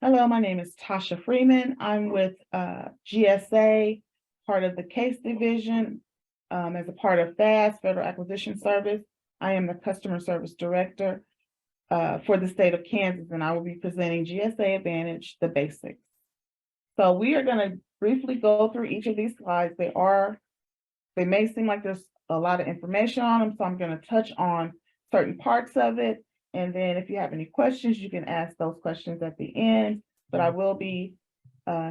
Hello, my name is Tasha Freeman. I'm with GSA, part of the case division. As a part of FAS, Federal Acquisition Service, I am the Customer Service Director for the state of Kansas, and I will be presenting GSA Advantage, the basics. So we are going to briefly go through each of these slides. They may seem like there's a lot of information on them, so I'm going to touch on certain parts of it. And then if you have any questions, you can ask those questions at the end, but I will be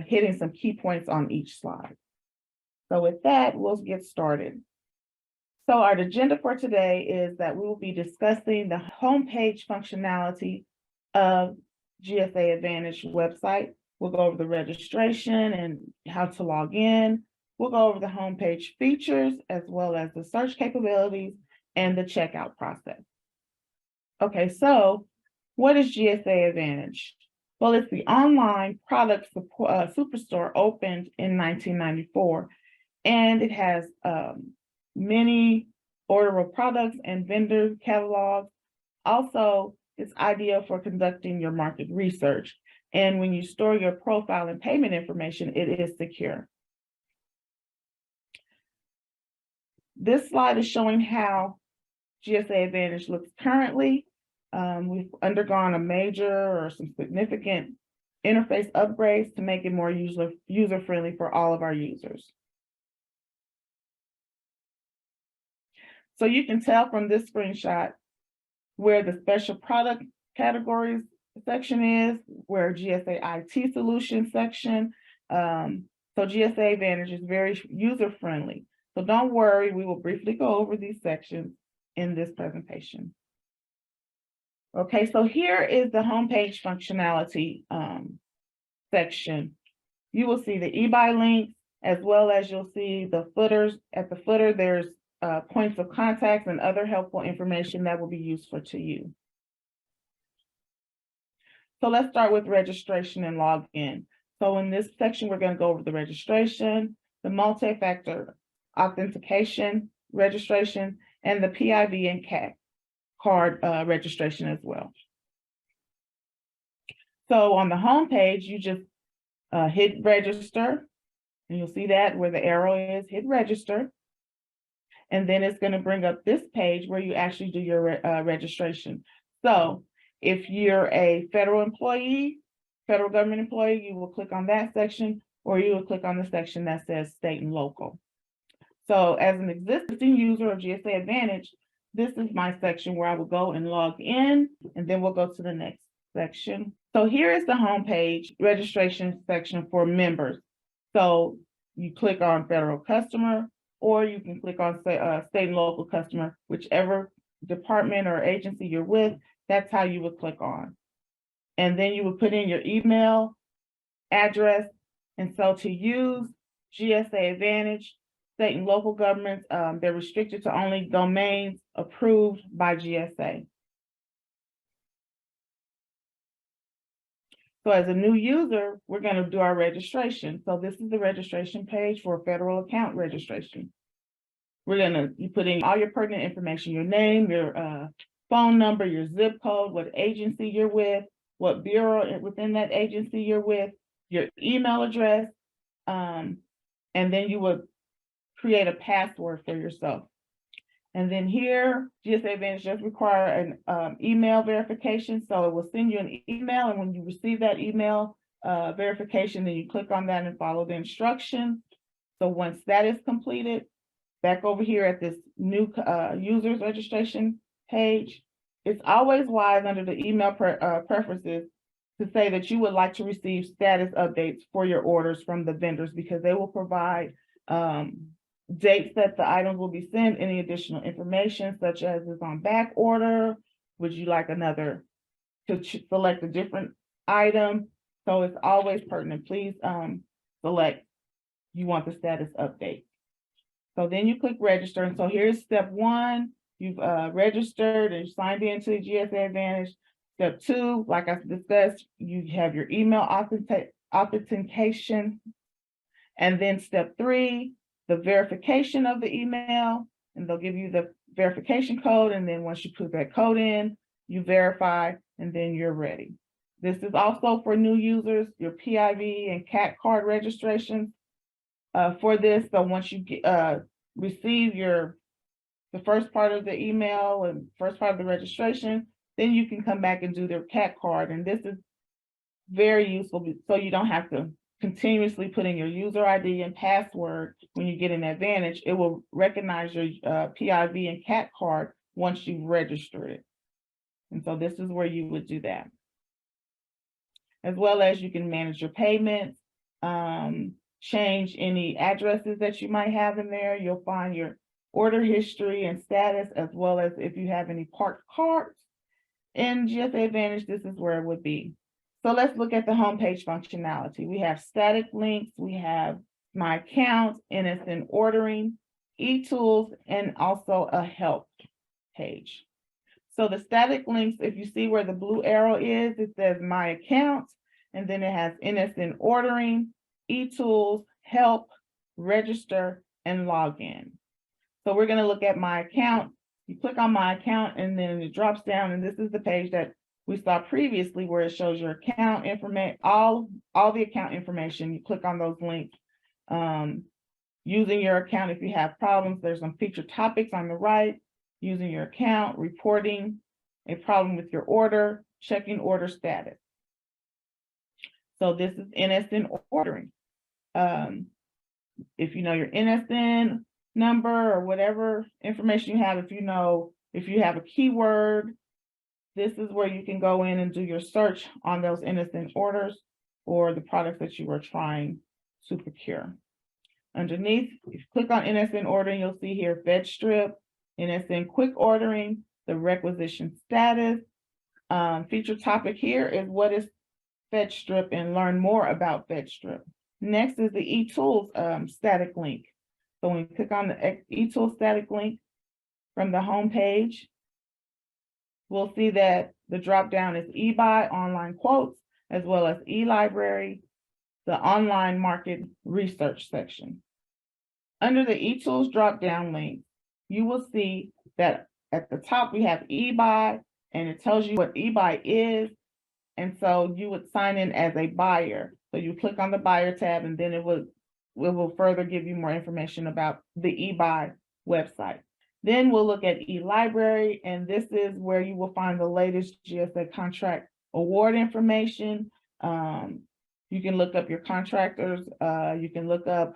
hitting some key points on each slide. So with that, we'll get started. So our agenda for today is that we will be discussing the homepage functionality of GSA Advantage website. We'll go over the registration and how to log in. We'll go over the homepage features as well as the search capabilities and the checkout process. Okay, so what is GSA Advantage? Well, it's the online product superstore opened in 1994, and it has many orderable products and vendor catalogs. Also, it's ideal for conducting your market research. And when you store your profile and payment information, it is secure. This slide is showing how GSA Advantage looks currently. We've undergone a major or some significant interface upgrades to make it more user-friendly for all of our users. So you can tell from this screenshot where the special product categories section is, where GSA IT solution section. So GSA Advantage is very user-friendly. So don't worry, we will briefly go over these sections in this presentation. Okay, so here is the homepage functionality section. You will see the Ebuy link, as well as you'll see the footers. At the footer, there's points of contact and other helpful information that will be useful to you. So let's start with registration and login. So in this section, we're going to go over the registration, the multi-factor authentication registration, and the PIV and CAC card registration as well. So on the home page, you just hit register, and you'll see that where the arrow is, hit register. And then it's going to bring up this page where you actually do your registration. So if you're a federal government employee, you will click on that section, or you will click on the section that says state and local. So as an existing user of GSA Advantage, this is my section where I will go and log in, and then we'll go to the next section. So here is the homepage registration section for members. So you click on federal customer, or you can click on state and local customer, whichever department or agency you're with, that's how you would click on. And then you would put in your email address. And so to use GSA Advantage, state and local governments, they're restricted to only domains approved by GSA. So as a new user, we're going to do our registration. So this is the registration page for federal account registration. You put in all your pertinent information, your name, your phone number, your zip code, what agency you're with, what bureau within that agency you're with, your email address, and then you would create a password for yourself. And then here, GSA Advantage does require an email verification. So it will send you an email, and when you receive that email verification, then you click on that and follow the instructions. So once that is completed, back over here at this new users registration page, it's always wise under the email preferences to say that you would like to receive status updates for your orders from the vendors, because they will provide dates that the items will be sent, any additional information such as is on back order, would you like another to select a different item. So it's always pertinent. Please select you want the status update. So then you click register. And so here's step one. You've registered and signed into the GSA Advantage. Step two, like I discussed, you have your email authentication. And then step three, the verification of the email, and they'll give you the verification code. And then once you put that code in, you verify, and then you're ready. This is also for new users, your PIV and CAT card registrations. For this, so once you receive the first part of the email and first part of the registration, then you can come back and do their CAT card. And this is very useful, so you don't have to continuously put in your user ID and password. When you get an Advantage, it will recognize your PIV and CAT card once you've registered it. And so this is where you would do that. As well as you can manage your payments, change any addresses that you might have in there. You'll find your order history and status, as well as if you have any parked carts. In GSA Advantage, this is where it would be. So let's look at the homepage functionality. We have static links, we have my account, NSN ordering, e-tools, and also a help page. So the static links, if you see where the blue arrow is, it says my account, and then it has NSN ordering, e-tools, help, register, and login. So we're going to look at my account. You click on my account, and then it drops down, and this is the page that we saw previously where it shows your account information, all the account information. You click on those links. Using your account, if you have problems, there's some featured topics on the right. Using your account, reporting a problem with your order, checking order status. So this is NSN ordering. If you know your NSN number or whatever information you have, if you have a keyword, this is where you can go in and do your search on those NSN orders or the products that you were trying to procure. Underneath, if you click on NSN ordering, you'll see here fed strip, NSN quick ordering, the requisition status. Featured topic here is what is fed strip, and learn more about fed strip. Next is the e-tools static link. So when you click on the e-tools static link from the home page, we'll see that the drop down is Ebuy online quotes, as well as eLibrary, the online market research section. Under the e-tools drop down link, you will see that at the top we have Ebuy, and it tells you what Ebuy is. And so you would sign in as a buyer. So you click on the buyer tab, and then it will further give you more information about the Ebuy website. Then we'll look at eLibrary, and this is where you will find the latest GSA contract award information. You can look up your contractors. You can look up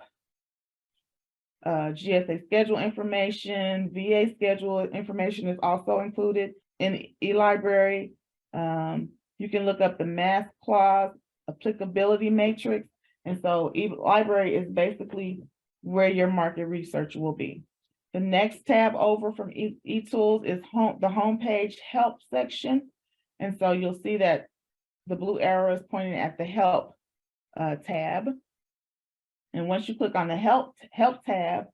GSA schedule information. VA schedule information is also included in eLibrary. You can look up the mass clause, applicability matrix. And so eLibrary is basically where your market research will be. The next tab over from eTools is the homepage help section. And so you'll see that the blue arrow is pointing at the help tab. And once you click on the help tab,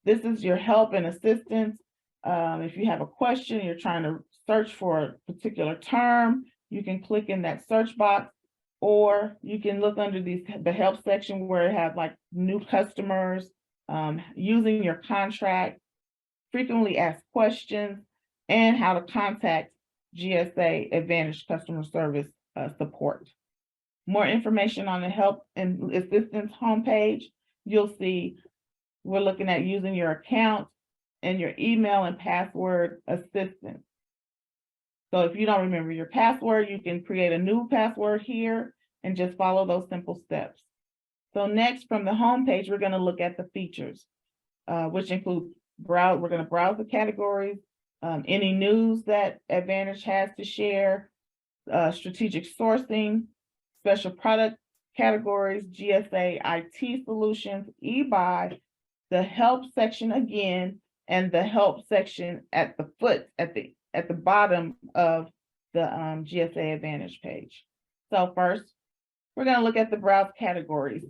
this is your help and assistance. If you have a question, you're trying to search for a particular term, you can click in that search box, or you can look under the help section where it has like new customers, using your contract, frequently asked questions, and how to contact GSA Advantage customer service support. More information on the help and assistance homepage, you'll see we're looking at using your account and your email and password assistance. So if you don't remember your password, you can create a new password here and just follow those simple steps. So next, from the home page, we're going to look at the features, which include we're going to browse the categories, any news that Advantage has to share, strategic sourcing, special product categories, GSA IT solutions, eBuy, the help section again, and the help section at the bottom of the GSA Advantage page. So first, we're going to look at the browse categories.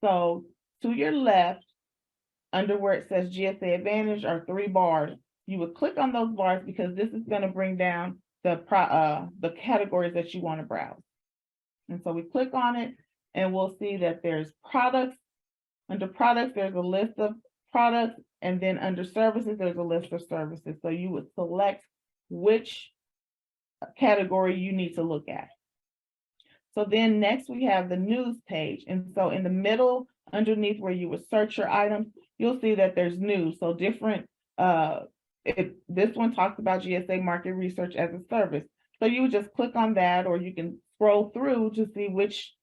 So to your left, under where it says GSA Advantage are 3 bars. You would click on those bars because this is going to bring down the categories that you want to browse. And so we click on it, and we'll see that there's products. Under products, there's a list of products, and then under services, there's a list of services. So you would select which category you need to look at. So then next we have the news page. And so in the middle, underneath where you would search your items, you'll see that there's news. So different, this one talks about GSA market research as a service. So you would just click on that, or you can scroll through to see which,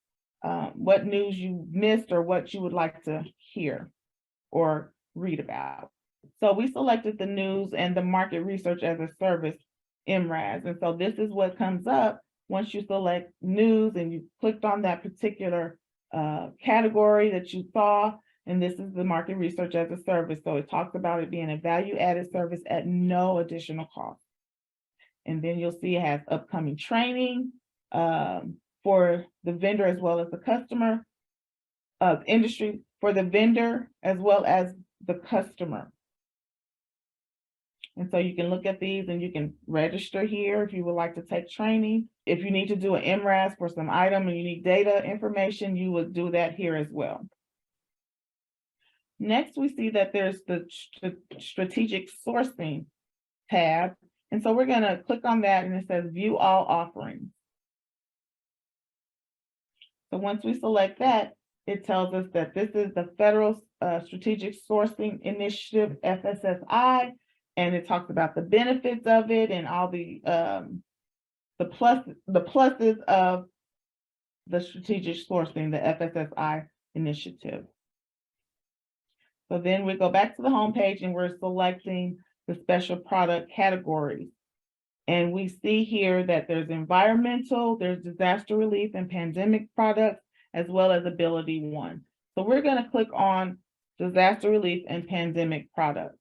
what news you missed or what you would like to hear or read about. So we selected the news and the market research as a service, MRAS. And so this is what comes up once you select news and you clicked on that particular category that you saw. And this is the market research as a service. So it talks about it being a value-added service at no additional cost. And then you'll see it has upcoming training for the vendor as well as the customer, industry for the vendor as well as the customer. And so you can look at these and you can register here if you would like to take training. If you need to do an MRAS for some item and you need data information, you would do that here as well. Next, we see that there's the strategic sourcing tab. And so we're going to click on that and it says view all offerings. So once we select that, it tells us that this is the Federal Strategic Sourcing Initiative, FSSI, and it talks about the benefits of it and all the pluses of the strategic sourcing, the FSSI initiative. So then we go back to the home page and we're selecting the special product categories. And we see here that there's environmental, there's disaster relief and pandemic products, as well as Ability One. So we're going to click on disaster relief and pandemic products.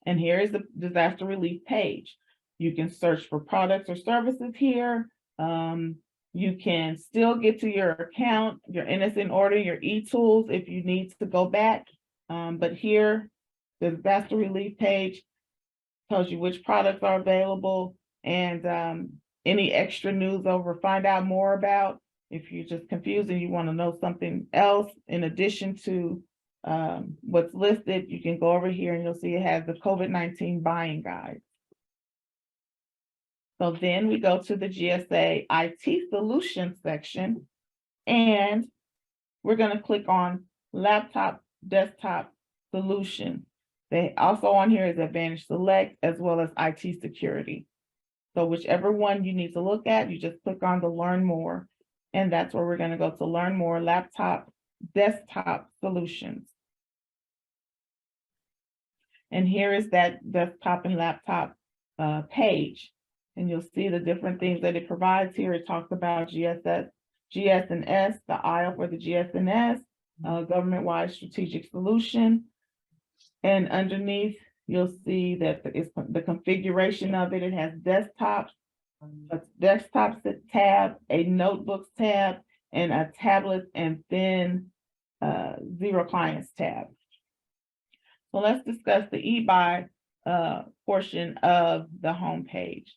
And here is the disaster relief page. You can search for products or services here. You can still get to your account, your innocent order, your e-tools if you need to go back. But here, the disaster relief page tells you which products are available and any extra news over, find out more about. If you're just confused and you want to know something else in addition to what's listed, you can go over here and you'll see it has the COVID-19 buying guide. So then we go to the GSA IT solutions section, and we're going to click on laptop, desktop solution. They also on here is Advantage Select as well as IT security. So whichever one you need to look at, you just click on the learn more. And that's where we're going to go to learn more, laptop, desktop solutions. And here is that desktop and laptop page. And you'll see the different things that it provides here. It talks about GS&S, the aisle for the GS&S, government-wide strategic solution. And underneath, you'll see that it's the configuration of it. It has desktops, a desktop tab, a notebooks tab, and a tablet and then zero clients tab. So let's discuss the eBuy portion of the home page.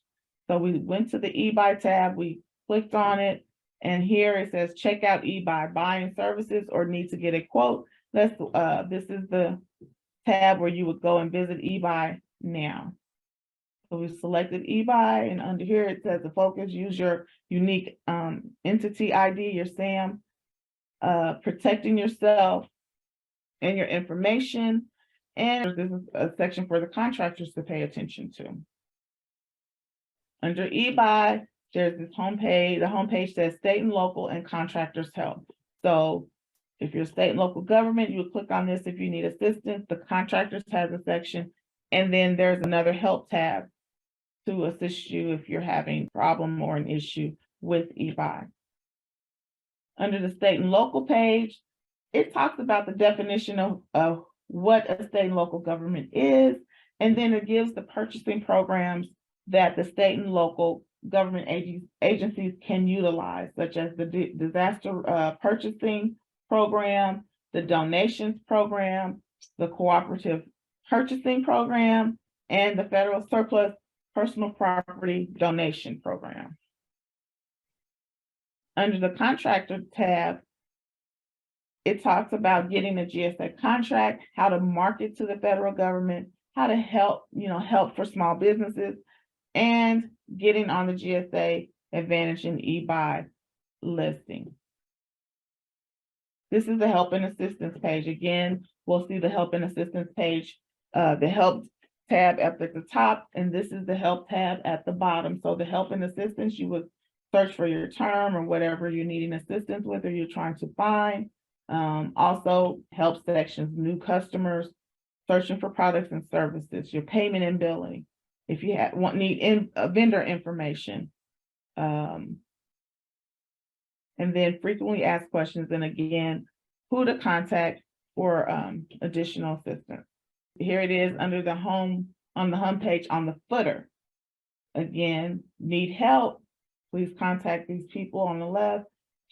So we went to the eBuy tab, we clicked on it, and here it says check out eBuy, buying services or need to get a quote. This is the tab where you would go and visit eBuy now. So we selected eBuy, and under here it says the focus, use your unique entity ID, your SAM, protecting yourself and your information. And this is a section for the contractors to pay attention to. Under eBuy, there's this homepage. The homepage says state and local and contractors help. So if you're state and local government, you would click on this if you need assistance. The contractors has a section, and then there's another help tab to assist you if you're having a problem or an issue with eBuy. Under the state and local page, it talks about the definition of what a state and local government is, and then it gives the purchasing programs that the state and local government agencies can utilize, such as the disaster purchasing program, the donations program, the cooperative purchasing program, and the federal surplus personal property donation program. Under the contractor tab, it talks about getting a GSA contract, how to market to the federal government, how to help for small businesses, and getting on the GSA Advantage and Ebuy listing. This is the help and assistance page. Again, we'll see the help and assistance page, the help tab at the top, and this is the help tab at the bottom. So the help and assistance, you would search for your term or whatever you're needing assistance with or you're trying to find. Also help sections, new customers, searching for products and services, your payment and billing. If you need vendor information, and then frequently asked questions, and again, who to contact for additional assistance. Here it is under the home, on the home page on the footer. Again, need help, please contact these people on the left.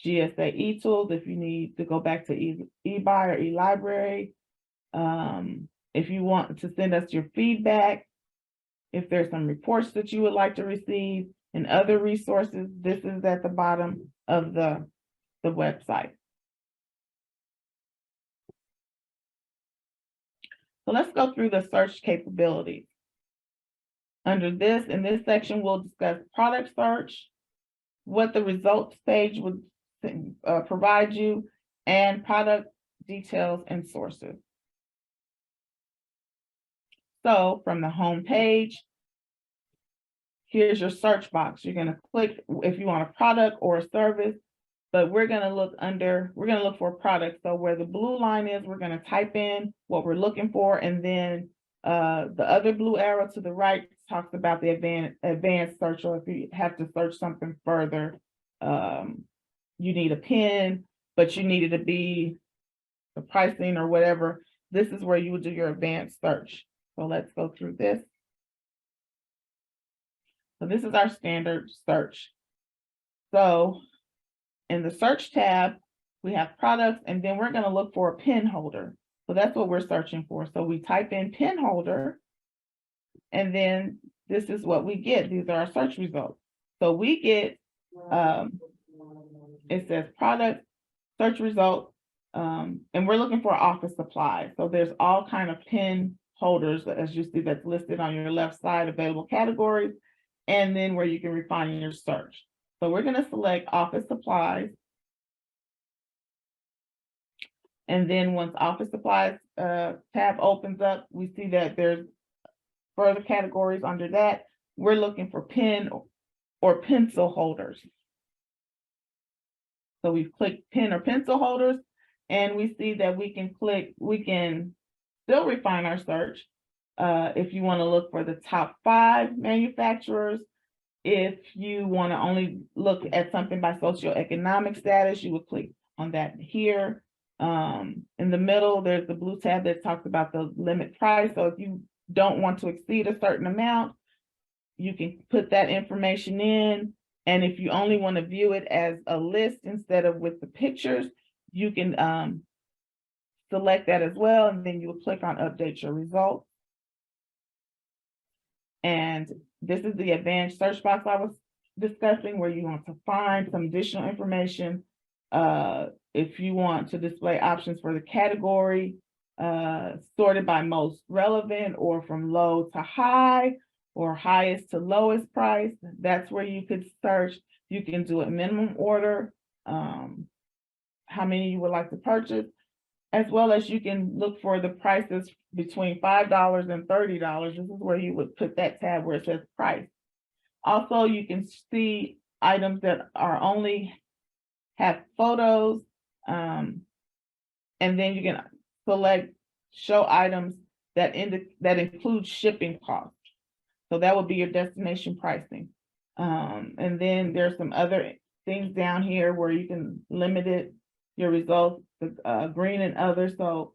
GSA eTools if you need to go back to Ebuy or eLibrary. If you want to send us your feedback, if there's some reports that you would like to receive, and other resources, this is at the bottom of the website. So let's go through the search capabilities. Under this, in this section, we'll discuss product search, what the results page would provide you, and product details and sources. So from the home page, here's your search box. You're going to click if you want a product or a service, but we're going to look for a product. So where the blue line is, we're going to type in what we're looking for, and then the other blue arrow to the right talks about the advanced search, or if you have to search something further, you need a pin, but you need it to be the pricing or whatever. This is where you would do your advanced search. So let's go through this. So this is our standard search. So in the search tab, we have products, and then we're going to look for a pin holder. So that's what we're searching for. So we type in pin holder, and then this is what we get. These are our search results. So we get, it says product, search result, and we're looking for office supplies. So there's all kind of pin holders, as you see, that's listed on your left side, available categories, and then where you can refine your search. So we're going to select office supplies. And then once office supplies tab opens up, we see that there's further categories under that. We're looking for pen or pencil holders. So we've clicked pen or pencil holders, and we see that we can still refine our search. If you want to look for the top 5 manufacturers, if you want to only look at something by socioeconomic status, you would click on that here. In the middle, there's the blue tab that talks about the limit price. So if you don't want to exceed a certain amount, you can put that information in. And if you only want to view it as a list instead of with the pictures, you can select that as well. And then you will click on update your results. And this is the advanced search box I was discussing, where you want to find some additional information. If you want to display options for the category, sorted by most relevant or from low to high or highest to lowest price, that's where you could search. You can do a minimum order, how many you would like to purchase, as well as you can look for the prices between $5 and $30. This is where you would put that tab where it says price. Also, you can see items that are only have photos, and then you can select show items that include shipping costs. So that would be your destination pricing. And then there's some other things down here where you can limit it, your results, the green and others. So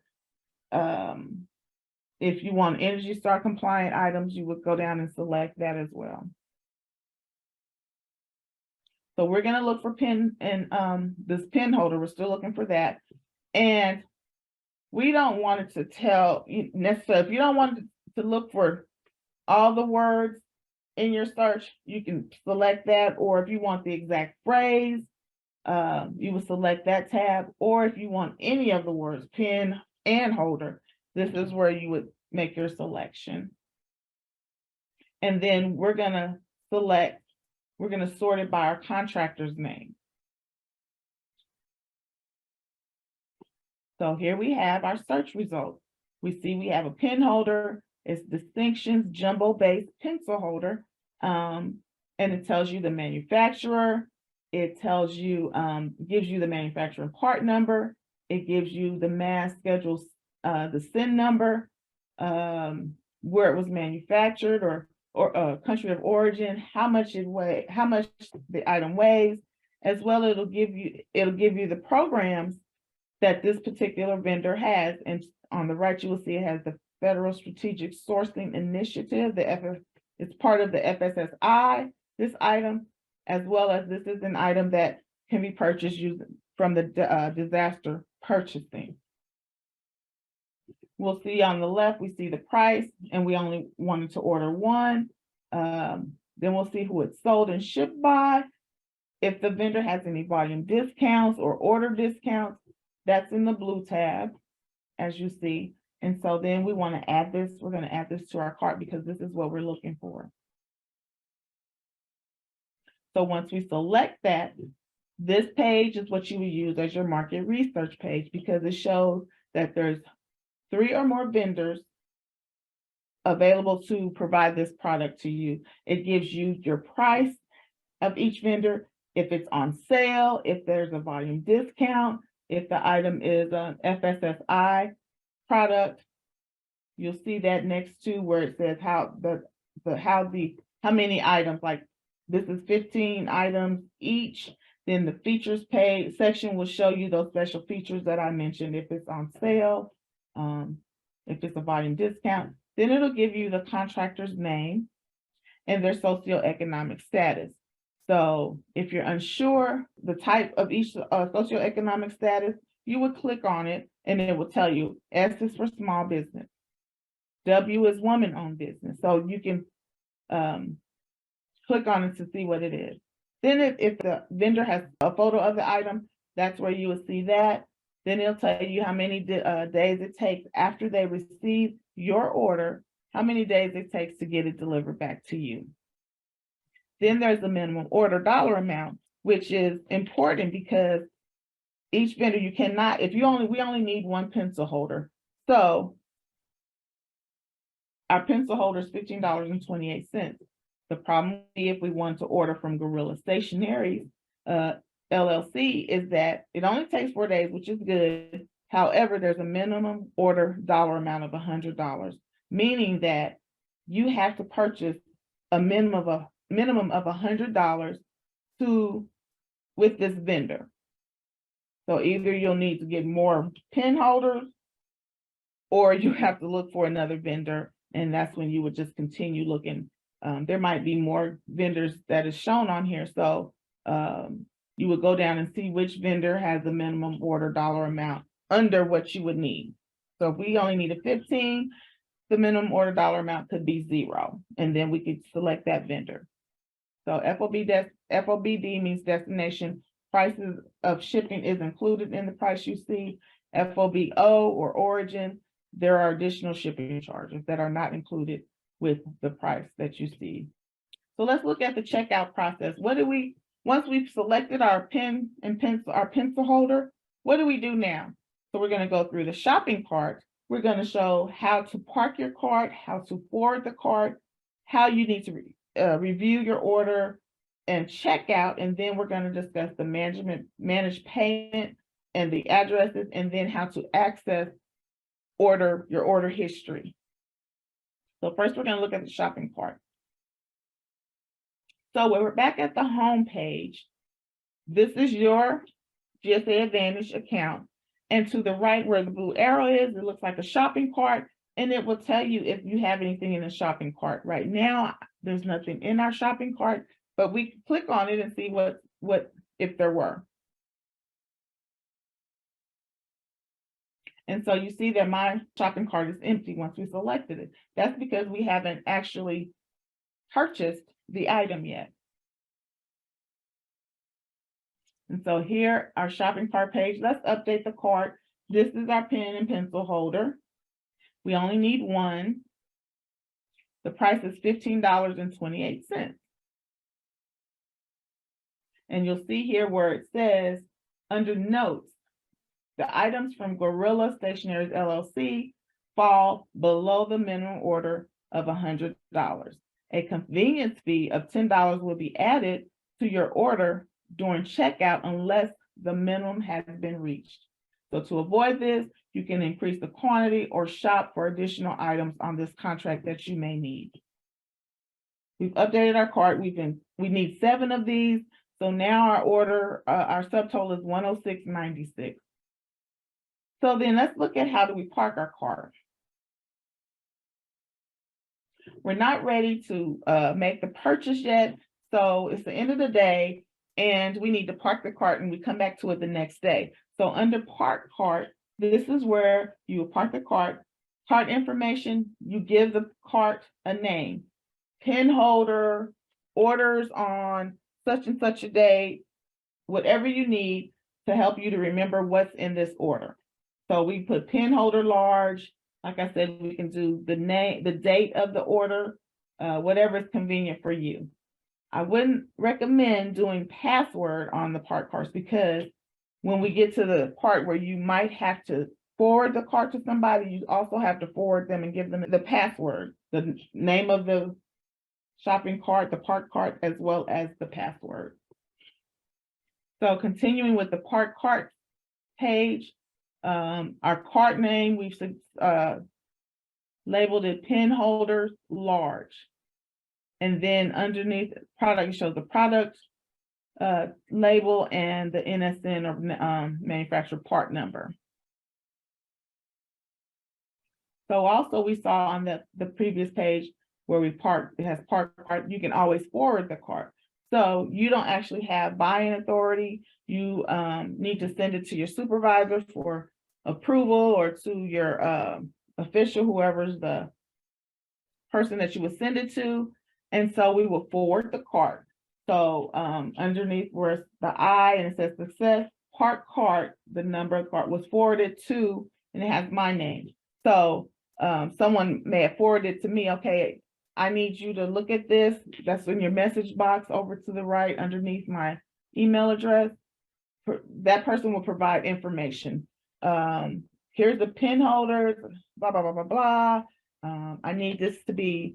if you want Energy Star compliant items, you would go down and select that as well. So we're going to look for pin and this pin holder. We're still looking for that. And we don't want it to tell necessarily, if you don't want to look for all the words in your search, you can select that. Or if you want the exact phrase, you would select that tab. Or if you want any of the words, pin and holder, this is where you would make your selection. And then we're going to select we're going to sort it by our contractor's name. So here we have our search results. We see we have a pen holder, it's Distinctions Jumbo Base Pencil Holder, and it tells you the manufacturer, it tells you, gives you the manufacturer part number, it gives you the mass schedule, the SIN number, where it was manufactured or country of origin, how much it weighs, how much the item weighs, as well it'll give you the programs that this particular vendor has. And on the right, you will see it has the Federal Strategic Sourcing Initiative. It's part of the FSSI, this item, as well as this is an item that can be purchased using from the disaster purchasing. We'll see on the left, we see the price, and we only wanted to order one. Then we'll see who it's sold and shipped by. If the vendor has any volume discounts or order discounts, that's in the blue tab, as you see. And so then we want to add this, we're going to add this to our cart because this is what we're looking for. So once we select that, this page is what you would use as your market research page because it shows that there's 3 or more vendors available to provide this product to you. It gives you your price of each vendor, if it's on sale, if there's a volume discount, if the item is an FSSI product. You'll see that next to where it says how many items, like this is 15 items each. Then the features page section will show you those special features that I mentioned, if it's on sale, if it's a volume discount. Then it'll give you the contractor's name and their socioeconomic status. So if you're unsure the type of each socioeconomic status, you would click on it and it will tell you S is for small business, W is woman-owned business. So you can click on it to see what it is. Then if the vendor has a photo of the item, that's where you will see that. Then it'll tell you how many days it takes after they receive your order, how many days it takes to get it delivered back to you. Then there's the minimum order dollar amount, which is important because each vendor, you cannot, we only need one pencil holder. So our pencil holder is $15.28. The problem if we want to order from Gorilla Stationery LLC is that it only takes 4 days, which is good. However, there's a minimum order dollar amount of $100, meaning that you have to purchase a minimum of $100 with this vendor. So either you'll need to get more pen holders or you have to look for another vendor, and that's when you would just continue looking. There might be more vendors that is shown on here. So you would go down and see which vendor has the minimum order dollar amount under what you would need. So if we only needed 15, the minimum order dollar amount could be 0, and then we could select that vendor. So FOBD means destination. Prices of shipping is included in the price you see. FOBO or origin, there are additional shipping charges that are not included with the price that you see. So let's look at the checkout process. Once we've selected our pen and pencil, our pencil holder, what do we do now? So we're going to go through the shopping cart. We're going to show how to park your cart, how to forward the cart, how you need to review your order and check out, and then we're going to discuss the managed payment and the addresses, and then how to access your order history. So first we're going to look at the shopping cart. So when we're back at the home page, this is your GSA Advantage account, and to the right where the blue arrow is, it looks like a shopping cart, and it will tell you if you have anything in the shopping cart. Right now, there's nothing in our shopping cart, but we can click on it and see what if there were. And so you see that my shopping cart is empty once we selected it. That's because we haven't actually purchased the item yet. And so here, our shopping cart page, let's update the cart. This is our pen and pencil holder. We only need one. The price is $15.28. And you'll see here where it says under notes, the items from Gorilla Stationery LLC fall below the minimum order of $100. A convenience fee of $10 will be added to your order during checkout unless the minimum has been reached. So to avoid this, you can increase the quantity or shop for additional items on this contract that you may need. We've updated our cart. We need 7 of these. So now our order, our subtotal is $106.96. So then let's look at how do we park our cart. We're not ready to make the purchase yet. So it's the end of the day and we need to park the cart and we come back to it the next day. So under park cart, this is where you will park the cart. Cart information, you give the cart a name. Pin holder, orders on such and such a day, whatever you need to help you to remember what's in this order. So we put pin holder large. Like I said, we can do the name, the date of the order, whatever is convenient for you. I wouldn't recommend doing password on the park carts because when we get to the part where you might have to forward the cart to somebody, you also have to forward them and give them the password, the name of the shopping cart, the park cart, as well as the password. So continuing with the park cart page, our cart name, we've labeled it pin holders large. And then underneath product, it shows the product label and the NSN or manufacturer part number. So also we saw on the previous page where we parked, it has park cart, you can always forward the cart. So you don't actually have buying authority. You need to send it to your supervisor for approval or to your official, whoever's the person that you would send it to. And so we will forward the cart. So underneath where the I and it says success, park cart, the number of cart was forwarded to, and it has my name. So someone may have forwarded to me, okay, I need you to look at this. That's in your message box over to the right underneath my email address. That person will provide information. Here's the pin holders, blah, blah, blah, blah, blah. I need this to be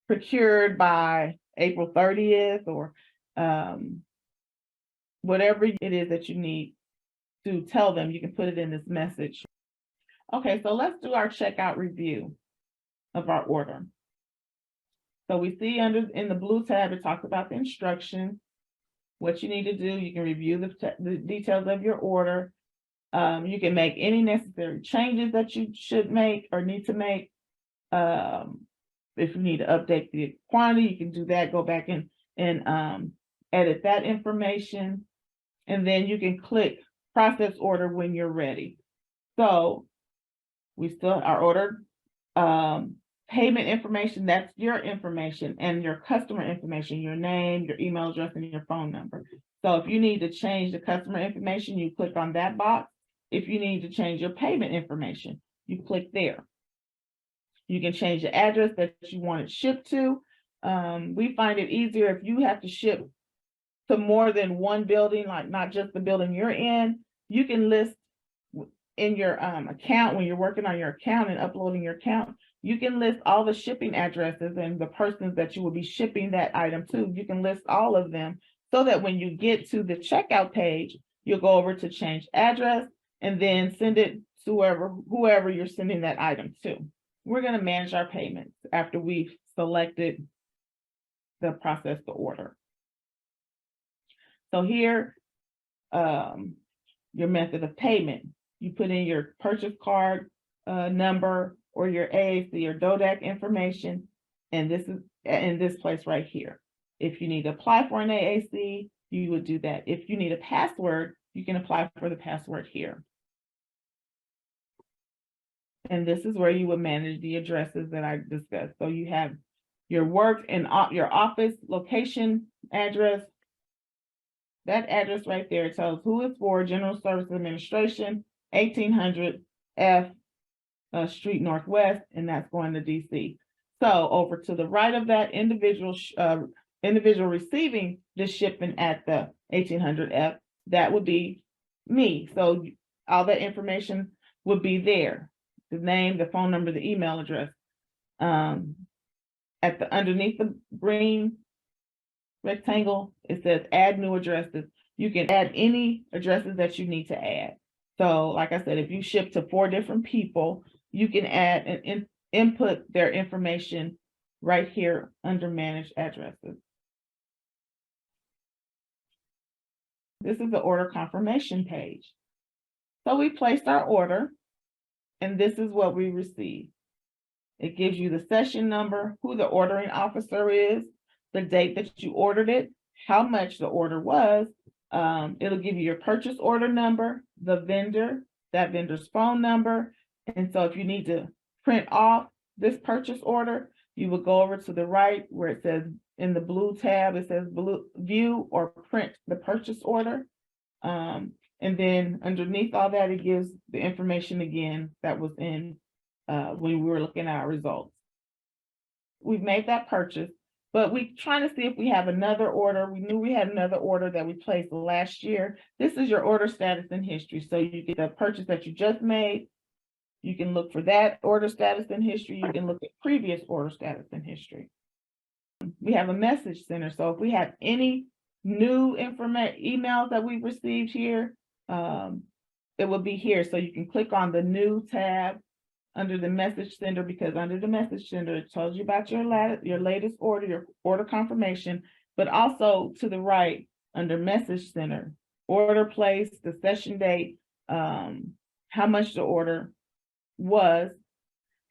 procured by April 30th or whatever it is that you need to tell them, you can put it in this message. Okay, so let's do our checkout review of our order. So we see in the blue tab, it talks about the instructions, what you need to do. You can review the details of your order. You can make any necessary changes that you should make or need to make. If you need to update the quantity, you can do that, go back and edit that information. And then you can click process order when you're ready. So we still our order payment information, that's your information, and your customer information, your name, your email address, and your phone number. So if you need to change the customer information, you click on that box. If you need to change your payment information, you click there. You can change the address that you want it shipped to. We find it easier if you have to ship to more than one building, like not just the building you're in. You can list in your account, when you're working on your account and uploading your account, you can list all the shipping addresses and the persons that you will be shipping that item to. You can list all of them so that when you get to the checkout page, you'll go over to change address and then send it to whoever you're sending that item to. We're going to manage our payments after we've selected the process to order. So here, your method of payment, you put in your purchase card number or your AAC or DODAC information, and this is in this place right here. If you need to apply for an AAC, you would do that. If you need a password, you can apply for the password here. And this is where you would manage the addresses that I discussed. So you have your work and your office location address. That address right there tells who it's for: General Services Administration, 1800 F Street Northwest, and that's going to DC. So over to the right of that individual individual receiving the shipment at the 1800F, that would be me. So all that information would be there: the name, the phone number, the email address. Underneath the green rectangle, it says add new addresses. You can add any addresses that you need to add. So like I said, if you ship to 4 different people, you can add and input their information right here under manage addresses. This is the order confirmation page. So we placed our order, and this is what we received. It gives you the session number, who the ordering officer is, the date that you ordered it, how much the order was. It'll give you your purchase order number, the vendor, that vendor's phone number. And so if you need to print off this purchase order, you will go over to the right where it says, in the blue tab, it says view or print the purchase order. And then underneath all that, it gives the information again that was in when we were looking at our results. We've made that purchase, but we're trying to see if we have another order. We knew we had another order that we placed last year. This is your order status and history. So you get the purchase that you just made. You can look for that order status and history. You can look at previous order status and history. We have a message center. So if we have any new emails that we've received here, it will be here. So you can click on the new tab under the message center, because under the message center, it tells you about your latest order, your order confirmation, but also to the right under message center, order place, the session date, how much the order was.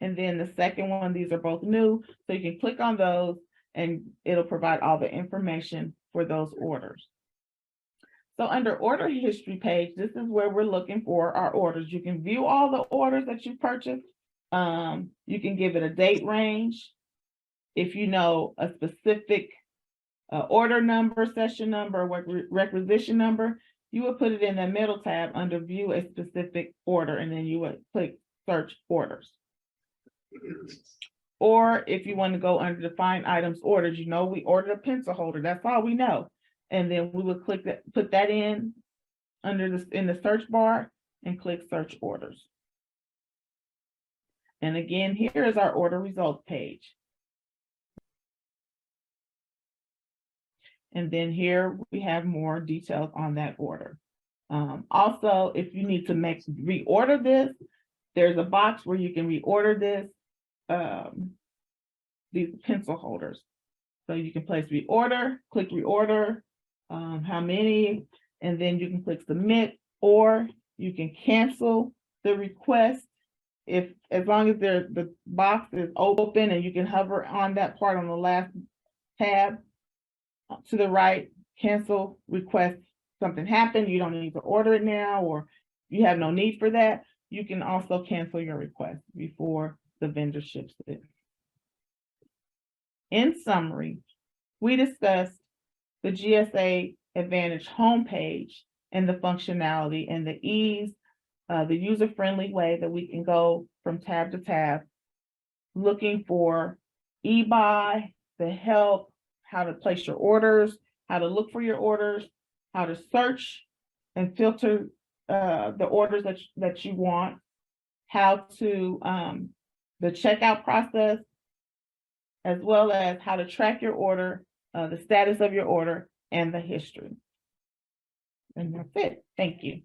And then the second one, these are both new. So you can click on those and it'll provide all the information for those orders. So under order history page, this is where we're looking for our orders. You can view all the orders that you purchased. You can give it a date range. If you know a specific order number, session number, requisition number, you would put it in the middle tab under view a specific order, and then you would click search orders. Or if you want to go under define items orders, you know, we ordered a pencil holder, that's all we know. And then we would click that, put that in under this in the search bar and click search orders. And again, here is our order results page. And then here we have more details on that order. Also, if you need to reorder this, there's a box where you can reorder this, these pencil holders. So you can place reorder, click reorder, how many, and then you can click submit, or you can cancel the request as long as the box is open, and you can hover on that part on the last tab to the right, cancel request. Something happened, you don't need to order it now, or you have no need for that. You can also cancel your request before the vendor ships it. In summary, we discussed the GSA Advantage homepage and the functionality and the ease, the user-friendly way that we can go from tab to tab, looking for Ebuy, the help, how to place your orders, how to look for your orders, how to search and filter the orders that you want, how to the checkout process, as well as how to track your order, the status of your order, and the history. And that's it. Thank you.